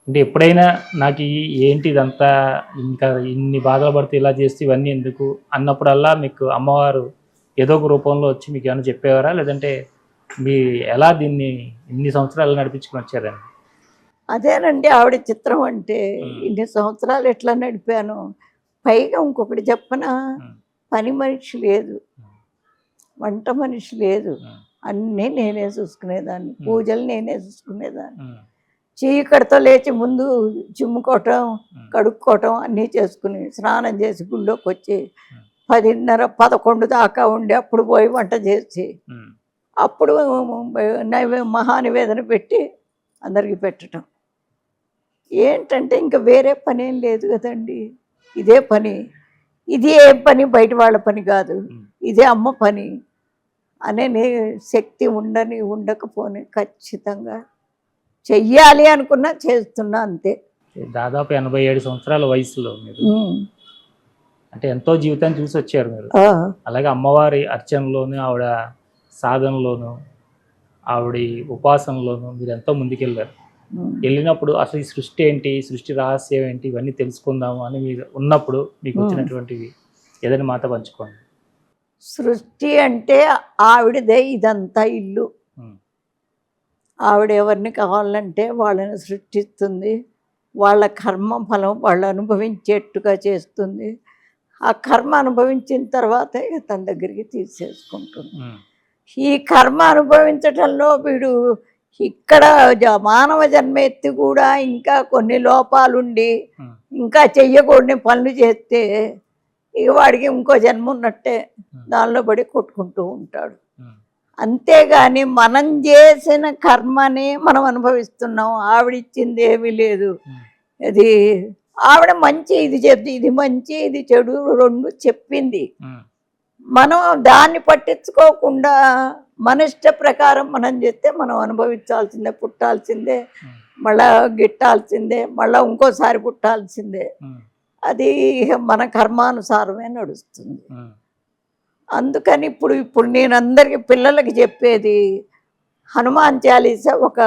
అంటే ఎప్పుడైనా నాకు ఏంటి ఇదంతా, ఇంకా ఇన్ని బాధలు పడితే ఇలా చేస్తే ఇవన్నీ ఎందుకు అన్నప్పుడల్లా మీకు అమ్మవారు ఏదో ఒక రూపంలో వచ్చి మీకు ఏమైనా చెప్పేవారా? లేదంటే మీ ఎలా దీన్ని ఇన్ని సంవత్సరాలు నడిపించుకొని వచ్చారండి? అదేనండి ఆవిడ చిత్రం అంటే. హ్మ్. ఇన్ని సంవత్సరాలు ఎట్లా నడిపాను. పైగా ఇంకొకటి చెప్పనా, హ్మ్. పని మనిషి లేదు, హ్మ్. వంట మనిషి లేదు, హ్మ్. అన్నీ నేనే చూసుకునేదాన్ని, పూజలు నేనే చూసుకునేదాన్ని. హ్మ్. చీకటితో లేచి ముందు చిమ్ముకోవటం, హ్మ్. కడుక్కోవటం అన్నీ చేసుకుని స్నానం చేసి గుళ్ళోకి వచ్చి హ్మ్. 10:30, 11 దాకా ఉండి అప్పుడు పోయి వంట చేసి హ్మ్. అప్పుడు మహానివేదన పెట్టి అందరికీ పెట్టటం. ఏంటంటే ఇంకా వేరే పనేం లేదు కదండి, ఇదే పని. ఇది ఏం పని, బయట వాళ్ళ పని కాదు, హ్మ్. ఇదే అమ్మ పని అనే శక్తి ఉండని ఉండకపోని ఖచ్చితంగా చెయ్యాలి అనుకున్నా చేస్తున్నా అంతే. దాదాపు 87 సంవత్సరాల వయసులో మీరు ఉమ్. అంటే ఎంతో జీవితాన్ని చూసి వచ్చారు మీరు. ఆ, అలాగే అమ్మవారి అర్చనలోను, ఆవిడ సాధనలోను, ఆవిడ ఉపాసనలోను మీరు ఎంతో ముందుకెళ్ళారు. ఉమ్. వెళ్ళినప్పుడు అసలు ఈ సృష్టి ఏంటి, ఈ సృష్టి రహస్యం ఏంటి, ఇవన్నీ తెలుసుకుందాము అని మీరు ఉన్నప్పుడు మీకు వచ్చినటువంటివి ఏదైనా మాతో పంచుకోండి. సృష్టి అంటే ఆవిడదే ఇదంతా ఇల్లు. ఉమ్. ఆవిడ ఎవరిని కావాలంటే వాళ్ళని సృష్టిస్తుంది, వాళ్ళ కర్మ ఫలం వాళ్ళు అనుభవించేట్టుగా చేస్తుంది. ఆ కర్మ అనుభవించిన తర్వాత ఇక తన దగ్గరికి తీసేసుకుంటుంది. ఉమ్. ఈ కర్మ అనుభవించటంలో వీడు ఇక్కడ మానవ జన్మ ఎత్తి కూడా ఇంకా కొన్ని లోపాలుండి ఉమ్. ఇంకా చెయ్యకూడని పనులు చేస్తే ఇక వాడికి ఇంకో జన్మ ఉన్నట్టే దానిలో పడి కొట్టుకుంటూ ఉంటాడు. ఉమ్. అంతేగాని మనం చేసిన కర్మని మనం అనుభవిస్తున్నాం, ఆవిడిచ్చింది ఏమీ లేదు. ఉమ్. అది ఆవిడ మంచి ఇది చెప్తే ఇది మంచి ఇది చెడు రెండు చెప్పింది. ఉమ్. మనం దాన్ని పట్టించుకోకుండా మన ఇష్ట ప్రకారం మనం చేస్తే మనం అనుభవించాల్సిందే, పుట్టాల్సిందే, మళ్ళా గిట్టాల్సిందే, మళ్ళీ ఇంకోసారి పుట్టాల్సిందే. ఉమ్. అది మన కర్మానుసారమే నడుస్తుంది. ఉమ్. అందుకని ఇప్పుడు నేను అందరికి పిల్లలకి చెప్పేది హనుమాన్ చాలీసా ఒక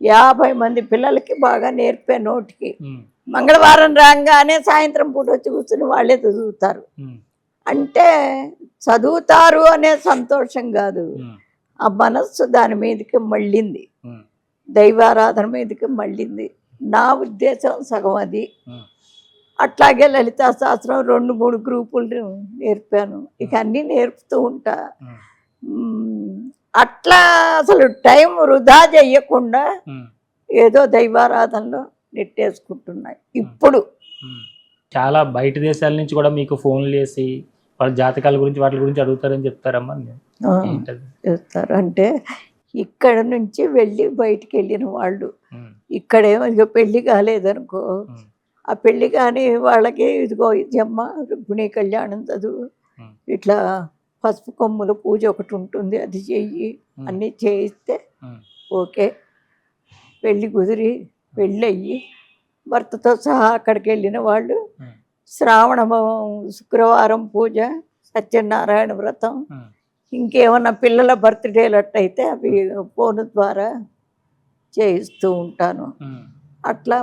50 మంది పిల్లలకి బాగా నేర్పే నోటికి. ఉమ్. మంగళవారం రాగానే సాయంత్రం పూట వచ్చి కూర్చుని వాళ్ళే చదువుతారు. ఉమ్. అంటే చదువుతారు అనే సంతోషం కాదు, ఉమ్. ఆ మనస్సు దాని మీదకి మళ్ళింది, ఉమ్. దైవారాధన మీదకి మళ్ళింది. నా ఉద్దేశం సగం అది. ఉమ్. అట్లాగే లలితా శాస్త్రం 2-3 గ్రూపులు నేర్పాను, ఇక అన్నీ నేర్పుతూ ఉంటా. అట్లా అసలు టైం వృధా చెయ్యకుండా ఉమ్. ఏదో దైవారాధనలో నెట్టేసుకుంటున్నాయి ఇప్పుడు. చాలా బయట దేశాల నుంచి కూడా మీకు ఫోన్లు చేసి వాళ్ళ జాతకాల గురించి వాటి గురించి అడుగుతారని చెప్తారమ్మా. ఏంటది? చేస్తారు అంటే ఇక్కడ నుంచి వెళ్ళి బయటికి వెళ్ళిన వాళ్ళు ఉమ్. ఇక్కడేమో ఇక పెళ్ళి కాలేదనుకో, ఉమ్. ఆ పెళ్ళి కానీ వాళ్ళకి ఇదిగో ఇది అమ్మ రుక్మిణీ కళ్యాణం చదువు, ఉమ్. ఇట్లా పసుపు కొమ్ముల పూజ ఒకటి ఉంటుంది అది చెయ్యి, అన్నీ చేయిస్తే ఉమ్. ఓకే. పెళ్ళి కుదిరి పెళ్ళయ్యి భర్తతో సహా అక్కడికి వెళ్ళిన వాళ్ళు ఉమ్. శ్రావణ శుక్రవారం పూజ, సత్యనారాయణ వ్రతం, ఉమ్. ఇంకేమన్నా పిల్లల బర్త్డేలు అట్టయితే అవి ఫోన్ ద్వారా చేయిస్తూ ఉంటాను. ఉమ్. అట్లా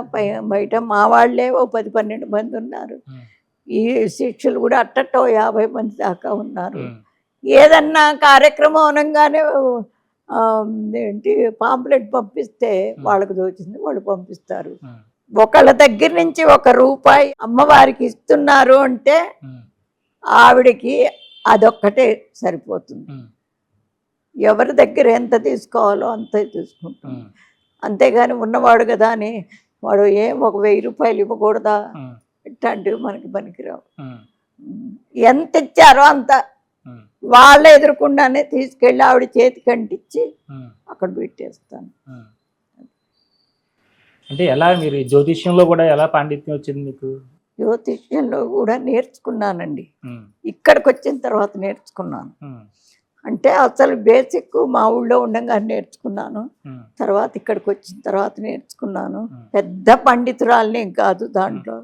బయట మా వాళ్ళే ఓ 10-12 మంది ఉన్నారు. ఉమ్. ఈ శిష్యులు కూడా అట్టట్టో 50 మంది దాకా ఉన్నారు. ఉమ్. ఏదన్నా కార్యక్రమం అనగానే ఏంటి పాంప్లెట్ పంపిస్తే వాళ్ళకు దోచింది వాళ్ళు పంపిస్తారు. ఉమ్. ఒకళ్ళ దగ్గర నుంచి ₹1 అమ్మవారికి ఇస్తున్నారు అంటే ఉమ్. ఆవిడకి అదొక్కటే సరిపోతుంది. ఉమ్. ఎవరి దగ్గర ఎంత తీసుకోవాలో అంతే తీసుకుంటాం. ఉమ్. అంతేగాని ఉన్నవాడు కదా అని వాడు ఒక ₹1000 ఇవ్వకూడదా, ఉమ్. ఇట్లాంటివి మనకి పనికిరావు. ఉమ్. ఎంత ఇచ్చారో అంత ఉమ్. వాళ్ళ ఎదురుకుండానే తీసుకెళ్ళి ఆవిడ చేతికి అంటించి ఉమ్. అక్కడ పెట్టేస్తాను. ఉమ్. అంటే ఎలా మీరు ఈ జ్యోతిష్యంలో కూడా ఎలా పాండిత్యం వచ్చింది మీకు? జ్యోతిష్యంలో కూడా నేర్చుకున్నానండి, ఉమ్. ఇక్కడికి వచ్చిన తర్వాత నేర్చుకున్నాను. ఉమ్. అంటే అసలు బేసిక్ మా ఊళ్ళో ఉండగా నేర్చుకున్నాను, ఉమ్. తర్వాత ఇక్కడికి వచ్చిన తర్వాత నేర్చుకున్నాను. ఉమ్. పెద్ద పండితురాలనే కాదు దాంట్లో.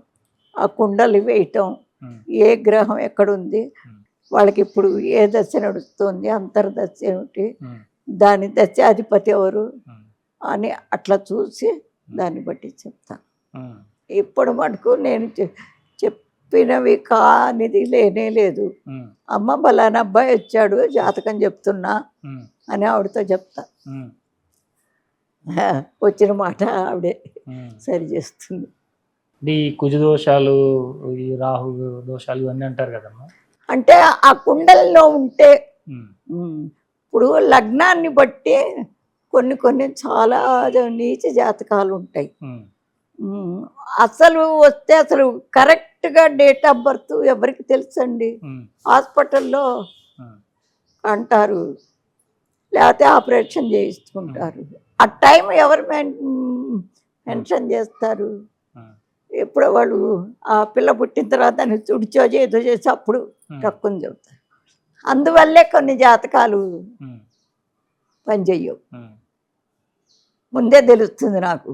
ఆ కుండలు వేయటం, ఉమ్. ఏ గ్రహం ఎక్కడుంది, ఉమ్. వాళ్ళకి ఇప్పుడు ఏ దశ నడుస్తుంది, అంతర్దశ ఏమిటి, ఉమ్. దాని దశాధిపతి ఎవరు ఉమ్. అని అట్లా చూసి దాన్ని బట్టి చెప్తాను. ఉమ్, ఇప్పుడు మటుకు నేను చెప్పినవి కానిది లేనే లేదు. ఉమ్, అమ్మ బలానా అబ్బాయి వచ్చాడు జాతకం చెప్తున్నా ఉమ్, అని ఆవిడతో చెప్తా. ఉమ్, వచ్చిన మాట ఆవిడే ఉమ్. సరి చేస్తుంది. ఈ కుజ దోషాలు, ఈ రాహు దోషాలు ఇవన్నీ అంటారు కదమ్మా. అంటే ఆ కుండల్లో ఉంటే ఉమ్, ఇప్పుడు లగ్నాన్ని బట్టి కొన్ని కొన్ని చాలా నీచ జాతకాలు ఉంటాయి. ఉమ్, అసలు వస్తే అసలు కరెక్ట్గా డేట్ ఆఫ్ బర్త్ ఎవరికి తెలుసండి? ఉమ్, హాస్పిటల్లో ఉమ్, అంటారు, లేకపోతే ఆపరేషన్ చేయించుకుంటారు. ఆ టైం ఎవరు మెన్షన్ చేస్తారు? ఉమ్, ఎప్పుడో వాళ్ళు ఆ పిల్ల పుట్టిన తర్వాత దాన్ని తుడిచో ఏదో చేసి అప్పుడు తక్కువ చెబుతారు. అందువల్లే కొన్ని జాతకాలు ఉమ్, పనిచేయవు. ఉమ్, ముందే తెలుస్తుంది నాకు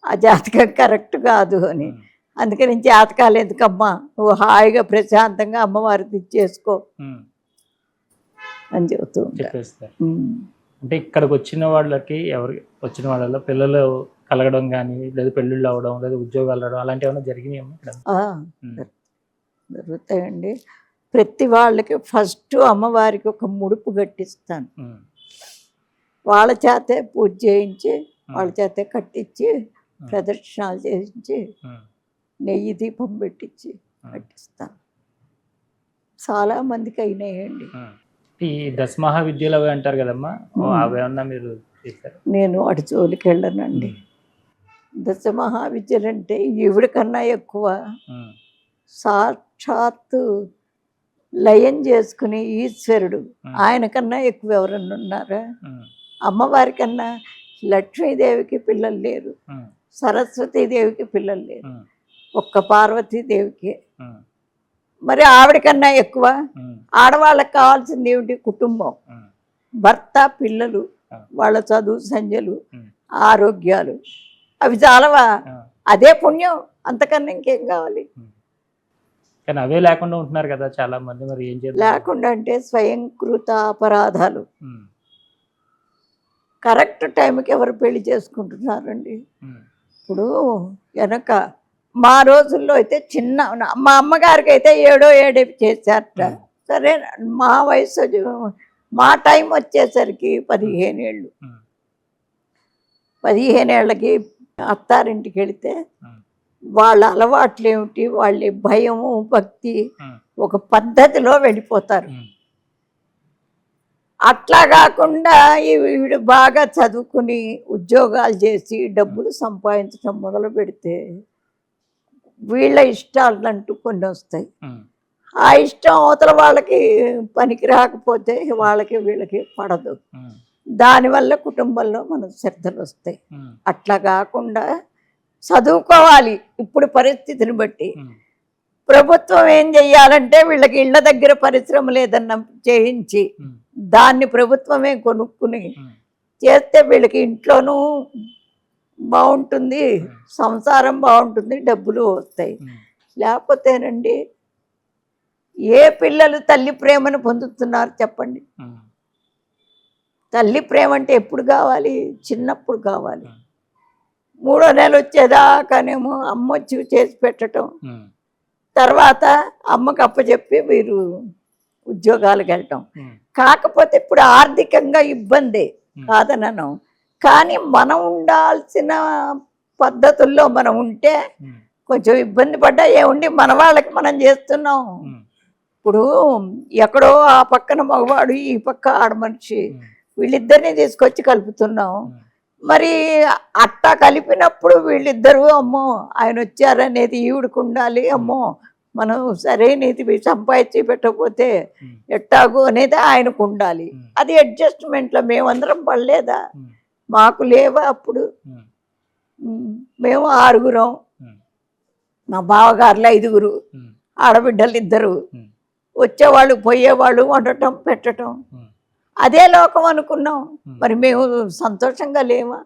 ఆ జాతకం కరెక్ట్ కాదు అని. ఉమ్, అందుకని జాతకాలు ఎందుకమ్మా, నువ్వు హాయిగా ప్రశాంతంగా అమ్మవారికి ఇచ్చేసుకో ఉమ్. అని చెబుతూ ఉంటారు. చెప్పేస్తారు. అంటే ఇక్కడికి వచ్చిన వాళ్ళకి, ఎవరికి వచ్చిన వాళ్ళలో పిల్లలు కలగడం కానీ, లేదా పెళ్ళిళ్ళు అవ్వడం, లేదా ఉద్యోగాలు రావడం అలాంటివి ఏమైనా జరిగినాయమ్మా ఇక్కడ? జరుగుతాయండి. ప్రతి వాళ్ళకి ఫస్ట్ అమ్మవారికి ఒక ముడుపు కట్టిస్తాను. వాళ్ళ చేతే పూజ చేయించి, వాళ్ళ చేతే కట్టించి, ప్రదక్షిణాలు చేయించి, నెయ్యి దీపం పెట్టించి కట్టిస్తాను. చాలా మందికి అయినాయండి. ఈ దశమహావిద్యలు అవి అంటారు కదమ్మా, అవి ఏమన్నా మీరు చేశారు? నేను అటు జోలికి వెళ్ళనండి. దశమహావిద్యలు అంటే ఈవిడ కన్నా ఎక్కువ సాక్షాత్తు లయం చేసుకుని ఈశ్వరుడు, ఆయన కన్నా ఎక్కువ ఎవరన్నా ఉన్నారా? అమ్మవారి కన్నా లక్ష్మీదేవికి పిల్లలు లేరు, సరస్వతీదేవికి పిల్లలు లేరు, ఒక్క పార్వతీదేవికి. మరి ఆవిడకన్నా ఎక్కువ ఆడవాళ్ళకి కావాల్సింది ఏమిటి? కుటుంబం, భర్త, పిల్లలు, వాళ్ళ చదువు సంధ్యలు, ఆరోగ్యాలు. అవి చాలవా? అదే పుణ్యం, అంతకన్నా ఇంకేం కావాలి? కానీ అవే లేకుండా ఉంటున్నారు కదా చాలా మంది. మరి ఏం చేయాలి? లేకుండా అంటే స్వయంకృత అపరాధాలు. కరెక్ట్ టైంకి ఎవరు పెళ్లి చేసుకుంటున్నారండి? ఇప్పుడు వెనక మా రోజుల్లో అయితే చిన్న, మా అమ్మగారికి అయితే 7 చేశారట. సరే, మా వయసు, మా టైం వచ్చేసరికి 15 ఏళ్ళు. 15 ఏళ్ళకి అత్తారింటికి వెళితే వాళ్ళ అలవాట్లు ఏమిటి, వాళ్ళ భయము, భక్తి ఒక పద్ధతిలో వెళ్ళిపోతారు. అట్లా కాకుండా వీడు బాగా చదువుకుని ఉద్యోగాలు చేసి డబ్బులు సంపాదించడం మొదలు పెడితే వీళ్ళ ఇష్టాలు అంటూ కొన్ని వస్తాయి. ఆ ఇష్టం అవతల వాళ్ళకి పనికి రాకపోతే వాళ్ళకి వీళ్ళకి పడదు. దానివల్ల కుటుంబంలో మనకు శ్రద్ధలు వస్తాయి. అట్లా కాకుండా చదువుకోవాలి. ఇప్పుడు పరిస్థితిని బట్టి ప్రభుత్వం ఏం చెయ్యాలంటే వీళ్ళకి ఇళ్ళ దగ్గర పరిశ్రమలు ఏదన్నా చేయించి దాన్ని ప్రభుత్వమే కొనుక్కుని చేస్తే వీళ్ళకి ఇంట్లోనూ బాగుంటుంది, సంసారం బాగుంటుంది, డబ్బులు వస్తాయి. లేకపోతేనండి ఏ పిల్లలు తల్లి ప్రేమను పొందుతున్నారు చెప్పండి? తల్లి ప్రేమ అంటే ఎప్పుడు కావాలి? చిన్నప్పుడు కావాలి. 3వ నెల వచ్చేదాకానేమో అమ్మ వచ్చి చేసి పెట్టడం, తర్వాత అమ్మకి అప్పచెప్పి మీరు ఉద్యోగాలకు వెళ్ళటం. కాకపోతే ఇప్పుడు ఆర్థికంగా ఇబ్బంది కాదనను, కానీ మనం ఉండాల్సిన పద్ధతుల్లో మనం ఉంటే కొంచెం ఇబ్బంది పడ్డా ఏముండి మన వాళ్ళకి మనం చేస్తున్నాం. ఇప్పుడు ఎక్కడో ఆ పక్కన మగవాడు, ఈ పక్క ఆడమనిషి, వీళ్ళిద్దరిని తీసుకొచ్చి కలుపుతున్నాం. మరి అట్టా కలిపినప్పుడు వీళ్ళిద్దరూ అమ్మో ఆయన వచ్చారనేది ఈవిడికి ఉండాలి, అమ్మో మనం సరైనది సంపాదించి పెట్టకపోతే ఎట్టాగు అనేది ఆయనకు ఉండాలి. అది అడ్జస్ట్మెంట్లో మేమందరం పడలేదా? మాకు లేవా అప్పుడు? మేము 6గురం, మా బావగారులు 5గురు, ఆడబిడ్డలు 2, వచ్చేవాళ్ళు పోయేవాళ్ళు, వండటం పెట్టడం, అదే లోకం అనుకున్నాం. మరి మేము సంతోషంగా లేమా?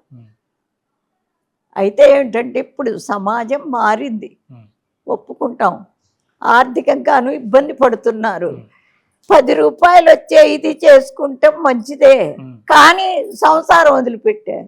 అయితే ఏంటంటే ఇప్పుడు సమాజం మారింది, ఒప్పుకుంటాం. ఆర్థికంగాను ఇబ్బంది పడుతున్నారు. 10 రూపాయలు వచ్చే ఇది చేసుకుంటే మంచిదే, కానీ సంసారం వదిలిపెట్టే